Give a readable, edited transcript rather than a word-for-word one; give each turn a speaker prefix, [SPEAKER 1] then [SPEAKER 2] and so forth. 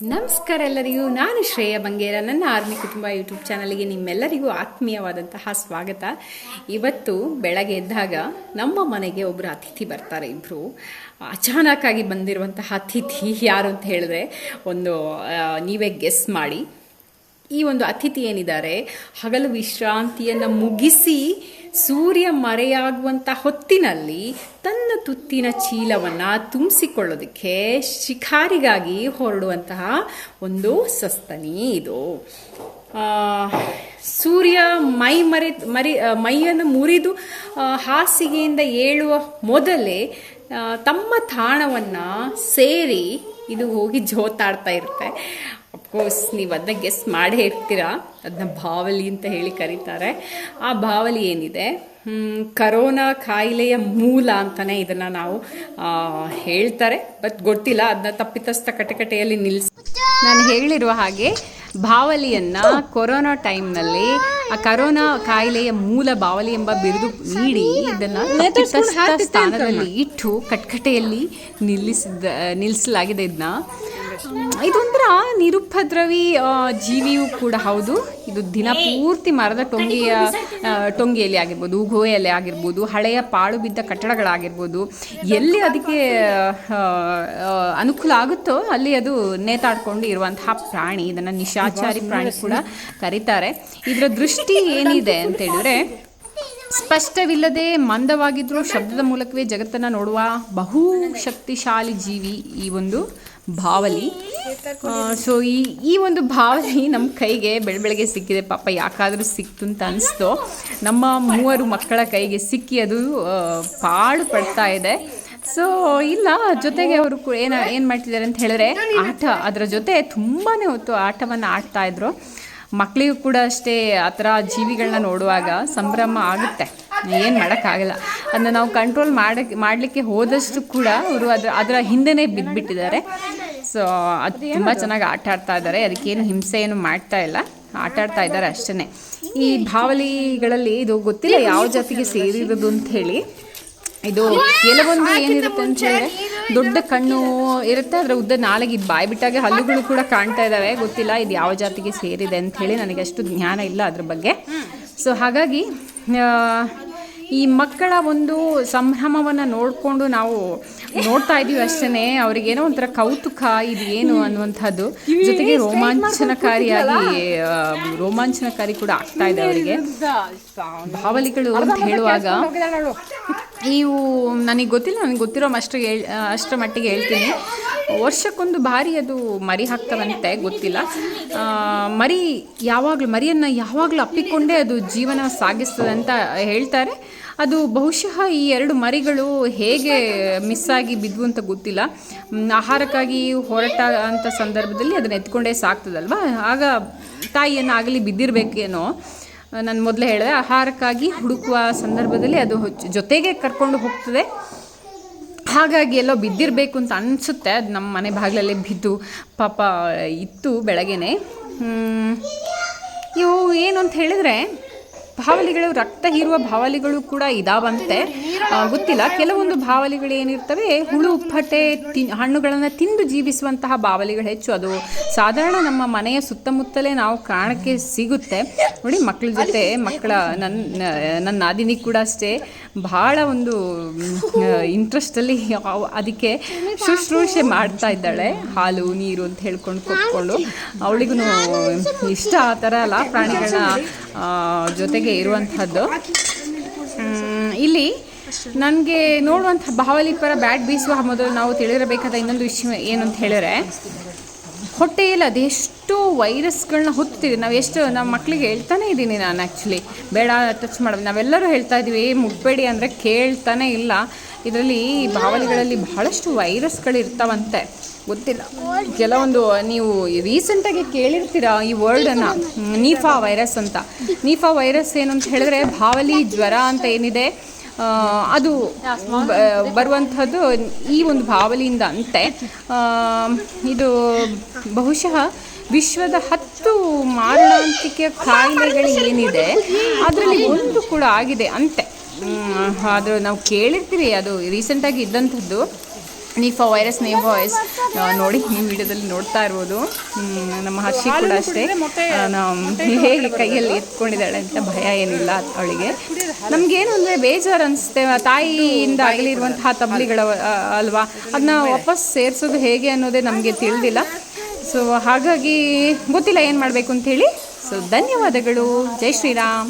[SPEAKER 1] ನಮಸ್ಕಾರ ಎಲ್ಲರಿಗೂ. ನಾನು ಶ್ರೇಯ ಬಂಗೇರ. ನನ್ನ ಆರ್ಮಿ ಕುಟುಂಬ ಯೂಟ್ಯೂಬ್ ಚಾನಲ್ಗೆ ನಿಮ್ಮೆಲ್ಲರಿಗೂ ಆತ್ಮೀಯವಾದಂತಹ ಸ್ವಾಗತ. ಇವತ್ತು ಬೆಳಗ್ಗೆ ಎದ್ದಾಗ ನಮ್ಮ ಮನೆಗೆ ಒಬ್ಬರು ಅತಿಥಿ ಬರ್ತಾರೆ. ಇಬ್ಬರು ಅಚಾನಕ್ಕಾಗಿ ಬಂದಿರುವಂತಹ ಅತಿಥಿ ಯಾರು ಅಂತ ಹೇಳಿದ್ರೆ ನೀವೇ ಗೆಸ್ ಮಾಡಿ. ಈ ಒಂದು ಅತಿಥಿ ಏನಿದ್ದಾರೆ, ಹಗಲು ವಿಶ್ರಾಂತಿಯನ್ನು ಮುಗಿಸಿ ಸೂರ್ಯ ಮರೆಯಾಗುವಂಥ ಹೊತ್ತಿನಲ್ಲಿ ತನ್ನ ತುತ್ತಿನ ಚೀಲವನ್ನು ತುಂಬಿಸಿಕೊಳ್ಳೋದಕ್ಕೆ ಶಿಕಾರಿಗಾಗಿ ಹೊರಡುವಂತಹ ಒಂದು ಸಸ್ತನಿ ಇದು. ಸೂರ್ಯ ಮೈಯನ್ನು ಮುರಿದು ಹಾಸಿಗೆಯಿಂದ ಏಳುವ ಮೊದಲೇ ತಮ್ಮ ತಾಣವನ್ನು ಸೇರಿ ಇದು ಹೋಗಿ ಜೋತಾಡ್ತಾ ಇರುತ್ತೆ. ಅಫ್ಕೋರ್ಸ್ ನೀವು ಅದನ್ನ ಗೆಸ್ ಮಾಡೇ ಇರ್ತೀರಾ. ಅದನ್ನ ಬಾವಲಿ ಅಂತ ಹೇಳಿ ಕರೀತಾರೆ. ಆ ಬಾವಲಿ ಏನಿದೆ, ಕರೋನಾ ಕಾಯಿಲೆಯ ಮೂಲ ಅಂತಾನೆ ಇದನ್ನ ನಾವು ಹೇಳ್ತಾರೆ. ಬಟ್ ಗೊತ್ತಿಲ್ಲ, ಅದನ್ನ ತಪ್ಪಿತಸ್ಥ ಕಟಕಟೆಯಲ್ಲಿ ನಾನು ಹೇಳಿರುವ ಹಾಗೆ ಬಾವಲಿಯನ್ನ ಕೊರೋನಾ ಟೈಮ್ನಲ್ಲಿ ಆ ಕರೋನಾ ಕಾಯಿಲೆಯ ಮೂಲ ಬಾವಲಿ ಎಂಬ ಬಿರುದು ನೀಡಿ ಇದನ್ನ ತಪ್ಪಿತಸ್ಥ ಸ್ಥಾನದಲ್ಲಿ ಇಟ್ಟು ಕಟ್ಕಟೆಯಲ್ಲಿ ನಿಲ್ಲಿಸಲಾಗಿದೆ. ಇದೊಂಥರ ನಿರುಪದ್ರವಿ ಜೀವಿಯೂ ಕೂಡ ಹೌದು. ಇದು ದಿನ ಪೂರ್ತಿ ಮರದ ಟೊಂಗೆಯಲ್ಲಿ ಆಗಿರ್ಬೋದು, ಗುಹೆಯಲ್ಲಿ ಆಗಿರ್ಬೋದು, ಹಳೆಯ ಪಾಳು ಬಿದ್ದ ಕಟ್ಟಡಗಳಾಗಿರ್ಬೋದು, ಎಲ್ಲಿ ಅದಕ್ಕೆ ಅನುಕೂಲ ಆಗುತ್ತೋ ಅಲ್ಲಿ ಅದು ನೇತಾಡ್ಕೊಂಡು ಇರುವಂತಹ ಪ್ರಾಣಿ. ಇದನ್ನು ನಿಶಾಚಾರಿ ಪ್ರಾಣಿ ಕೂಡ ಕರೀತಾರೆ. ಇದರ ದೃಷ್ಟಿ ಏನಿದೆ ಅಂತ ಹೇಳಿದ್ರೆ, ಸ್ಪಷ್ಟವಿಲ್ಲದೆ ಮಂದವಾಗಿದ್ರೂ ಶಬ್ದದ ಮೂಲಕವೇ ಜಗತ್ತನ್ನು ನೋಡುವ ಬಹು ಶಕ್ತಿಶಾಲಿ ಜೀವಿ ಈ ಒಂದು ಬಾವಲಿ. ಸೊ ಈ ಒಂದು ಬಾವಲಿ ನಮ್ಮ ಕೈಗೆ ಬೆಳಗ್ಗೆ ಸಿಕ್ಕಿದೆ. ಪಾಪ ಯಾಕಾದರೂ ಸಿಕ್ತು ಅಂತ ಅನಿಸ್ತು. ನಮ್ಮ 3 ಮಕ್ಕಳ ಕೈಗೆ ಸಿಕ್ಕಿ ಅದು ಪಾಡು ಪಡ್ತಾ ಇದೆ. ಸೊ ಇಲ್ಲ, ಜೊತೆಗೆ ಅವರು ಏನು ಮಾಡ್ತಿದ್ದಾರೆ ಅಂತ ಹೇಳಿದ್ರೆ, ಅದರ ಜೊತೆ ತುಂಬಾ ಹೊತ್ತು ಆಟವನ್ನು ಆಡ್ತಾ ಇದ್ರು. ಮಕ್ಕಳಿಗೂ ಕೂಡ ಅಷ್ಟೇ ಆ ಥರ ಜೀವಿಗಳನ್ನ ನೋಡುವಾಗ ಸಂಭ್ರಮ ಆಗುತ್ತೆ. ಏನು ಮಾಡೋಕ್ಕಾಗಲ್ಲ. ಅದನ್ನ ನಾವು ಕಂಟ್ರೋಲ್ ಮಾಡಲಿಕ್ಕೆ ಹೋದಷ್ಟು ಕೂಡ ಅವರು ಅದರ ಹಿಂದೆನೇ ಬಿದ್ದುಬಿಟ್ಟಿದ್ದಾರೆ. ಸೊ ಅದು ತುಂಬ ಚೆನ್ನಾಗಿ ಆಟ ಆಡ್ತಾ ಇದ್ದಾರೆ. ಅದಕ್ಕೇನು ಹಿಂಸೆ ಏನು ಮಾಡ್ತಾ ಇಲ್ಲ, ಆಟ ಆಡ್ತಾ ಇದ್ದಾರೆ ಅಷ್ಟೇ. ಈ ಬಾವಲಿಗಳಲ್ಲಿ ಇದು ಗೊತ್ತಿಲ್ಲ ಯಾವ ಜಾತಿಗೆ ಸೇರಿರೋದು ಅಂತ ಹೇಳಿ. ಇದು ಕೆಲವೊಂದು ಏನಿರುತ್ತೆ ಅಂತ ಹೇಳಿದ್ರೆ, ದೊಡ್ಡ ಕಣ್ಣು ಇರುತ್ತೆ, ಅದರ ಉದ್ದ ನಾಲಿಗೆ ಬಾಯಿ ಬಿಟ್ಟಾಗೆ ಹಲ್ಲುಗಳು ಕೂಡ ಕಾಣ್ತಾ ಇದ್ದಾವೆ. ಗೊತ್ತಿಲ್ಲ ಇದು ಯಾವ ಜಾತಿಗೆ ಸೇರಿದೆ ಅಂತ ಹೇಳಿ, ನನಗೆ ಅಷ್ಟು ಜ್ಞಾನ ಇಲ್ಲ ಅದ್ರ ಬಗ್ಗೆ. ಸೊ ಹಾಗಾಗಿ ಈ ಮಕ್ಕಳ ಒಂದು ಸಂಭ್ರಮವನ್ನು ನೋಡಿಕೊಂಡು ನಾವು ನೋಡ್ತಾ ಇದ್ದೀವಿ ಅಷ್ಟೇ. ಅವ್ರಿಗೇನೋ ಒಂಥರ ಕೌತುಕ ಇದು ಏನು ಅನ್ನುವಂಥದ್ದು, ಜೊತೆಗೆ ರೋಮಾಂಚನಕಾರಿ ಕೂಡ ಆಗ್ತಾ ಇದೆ ಅವರಿಗೆ. ಬಾವಲಿಗಳು ಅಂತ ಹೇಳುವಾಗ ಇವು ನನಗೆ ಗೊತ್ತಿರೋ ಅಷ್ಟರ ಮಟ್ಟಿಗೆ ಹೇಳ್ತೀನಿ. ವರ್ಷಕ್ಕೊಂದು ಬಾರಿ ಅದು ಮರಿ ಹಾಕ್ತವಂತೆ, ಗೊತ್ತಿಲ್ಲ. ಮರಿಯನ್ನು ಯಾವಾಗಲೂ ಅಪ್ಪಿಕೊಂಡೇ ಅದು ಜೀವನ ಸಾಗಿಸ್ತದೆ ಅಂತ ಹೇಳ್ತಾರೆ. ಅದು ಬಹುಶಃ ಈ 2 ಮರಿಗಳು ಹೇಗೆ ಮಿಸ್ ಆಗಿ ಬಿದ್ವು ಅಂತ ಗೊತ್ತಿಲ್ಲ. ಆಹಾರಕ್ಕಾಗಿ ಹೊರಟ ಅಂಥ ಸಂದರ್ಭದಲ್ಲಿ ಅದನ್ನು ಎತ್ಕೊಂಡೇ ಸಾಕ್ತದಲ್ವ, ಆಗ ತಾಯಿಯನ್ನು ಆಗಲಿ ಬಿದ್ದಿರಬೇಕೇನೋ. ನಾನು ಮೊದಲೇ ಹೇಳಿದೆ, ಆಹಾರಕ್ಕಾಗಿ ಹುಡುಕುವ ಸಂದರ್ಭದಲ್ಲಿ ಅದು ಜೊತೆಗೆ ಕರ್ಕೊಂಡು ಹೋಗ್ತದೆ. ಹಾಗಾಗಿ ಎಲ್ಲೋ ಬಿದ್ದಿರಬೇಕು ಅಂತ ಅನಿಸುತ್ತೆ. ಅದು ನಮ್ಮ ಮನೆ ಬಾಗಿಲಲ್ಲೇ ಬಿದ್ದು ಪಾಪ ಇತ್ತು ಬೆಳಗ್ಗೆನೆ. ಇವು ಏನು ಅಂತ ಹೇಳಿದ್ರೆ, ಬಾವಲಿಗಳು ರಕ್ತ ಹೀರುವ ಬಾವಲಿಗಳು ಕೂಡ ಇದಾವಂತೆ, ಗೊತ್ತಿಲ್ಲ. ಕೆಲವೊಂದು ಬಾವಲಿಗಳು ಏನಿರ್ತವೆ, ಹುಳು ಉಪ್ಪಟೆ ಹಣ್ಣುಗಳನ್ನು ತಿಂದು ಜೀವಿಸುವಂತಹ ಬಾವಲಿಗಳು ಹೆಚ್ಚು. ಅದು ಸಾಧಾರಣ ನಮ್ಮ ಮನೆಯ ಸುತ್ತಮುತ್ತಲೇ ನಾವು ಕಾಣಕ್ಕೆ ಸಿಗುತ್ತೆ. ನೋಡಿ, ಮಕ್ಕಳ ಜೊತೆ ನನ್ನ ನಾದಿನಿ ಕೂಡ ಅಷ್ಟೇ ಬಹಳ ಒಂದು ಇಂಟ್ರೆಸ್ಟಲ್ಲಿ ಅದಕ್ಕೆ ಶುಶ್ರೂಷೆ ಮಾಡ್ತಾ ಇದ್ದಾಳೆ. ಹಾಲು ನೀರು ಅಂತ ಹೇಳ್ಕೊಂಡು ಕೊಟ್ಕೊಂಡು. ಅವಳಿಗೂ ಇಷ್ಟ ಆ ಥರ ಎಲ್ಲ ಪ್ರಾಣಿಗಳನ್ನ ಜೊತೆಗೆ ಇರುವಂಥದ್ದು. ಇಲ್ಲಿ ನನಗೆ ನೋಡುವಂಥ ಬಾವಲಿ ಪರ ಬ್ಯಾಟ್ ಬೀಸುವ ಮೊದಲು ನಾವು ತಿಳಿದಿರಬೇಕಾದ ಇನ್ನೊಂದು ವಿಷಯ ಏನು ಅಂತ ಹೇಳಿದ್ರೆ, ಹೊಟ್ಟೆಯಲ್ಲಿ ಅದೆಷ್ಟು ವೈರಸ್ಗಳನ್ನ ಹೊತ್ತಿದೆ. ನಮ್ಮ ಮಕ್ಕಳಿಗೆ ಹೇಳ್ತಾನೆ ಇದ್ದೀನಿ ನಾನು. ಆ್ಯಕ್ಚುಲಿ ಬೇಡ ಟಚ್ ಮಾಡೋದು ನಾವೆಲ್ಲರೂ ಹೇಳ್ತಾ ಇದ್ದೀವಿ, ಮುಟ್ಬೇಡಿ ಅಂದರೆ ಕೇಳ್ತಾನೆ ಇಲ್ಲ. ಇದರಲ್ಲಿ ಬಾವಲಿಗಳಲ್ಲಿ ಬಹಳಷ್ಟು ವೈರಸ್ಗಳಿರ್ತಾವಂತೆ, ಗೊತ್ತಿಲ್ಲ. ಕೆಲವೊಂದು ನೀವು ರೀಸೆಂಟಾಗಿ ಕೇಳಿರ್ತೀರ ಈ ವರ್ಡನ್ನು, ನೀಫಾ ವೈರಸ್ ಅಂತ. ನೀಫಾ ವೈರಸ್ ಏನು ಅಂತ ಹೇಳಿದ್ರೆ, ಬಾವಲಿ ಜ್ವರ ಅಂತ ಏನಿದೆ ಅದು ಬರುವಂಥದ್ದು ಈ ಒಂದು ಬಾವಲಿಯಿಂದ ಅಂತೆ. ಇದು ಬಹುಶಃ ವಿಶ್ವದ 10 ಮಾರಣಾಂತಿಕ ಕಾಯಿಲೆಗಳು ಏನಿದೆ ಅದರಲ್ಲಿ ಒಂದು ಕೂಡ ಆಗಿದೆ ಅಂತೆ. ಅದು ನಾವು ಕೇಳಿರ್ತೀವಿ, ಅದು ರೀಸೆಂಟಾಗಿ ಇದ್ದಂಥದ್ದು. ನಿಫಾ ವೈರಸ್ ನೋಡಿ ನೀವು ವಿಡಿಯೋದಲ್ಲಿ ನೋಡ್ತಾ ಇರ್ಬೋದು. ನಮ್ಮ ಹರ್ಷಿ ಕೂಡ ಅಷ್ಟೇ ಹೇಗೆ ಕೈಯಲ್ಲಿ ಎತ್ಕೊಂಡಿದ್ದಾಳೆ ಅಂತ ಭಯ ಏನಿಲ್ಲ ಅವಳಿಗೆ. ನಮಗೇನು ಅಂದರೆ ಬೇಜಾರು ಅನಿಸುತ್ತೆ, ತಾಯಿಯಿಂದ ಆಗಲಿರುವಂತಹ ತಬ್ಲಿಗಳ ಅಲ್ವಾ, ಅದನ್ನ ವಾಪಸ್ ಸೇರಿಸೋದು ಹೇಗೆ ಅನ್ನೋದೇ ನಮಗೆ ತಿಳಿದಿಲ್ಲ. ಸೊ ಹಾಗಾಗಿ ಗೊತ್ತಿಲ್ಲ ಏನು ಮಾಡಬೇಕು ಅಂಥೇಳಿ. ಸೊ ಧನ್ಯವಾದಗಳು. ಜೈ ಶ್ರೀರಾಮ್.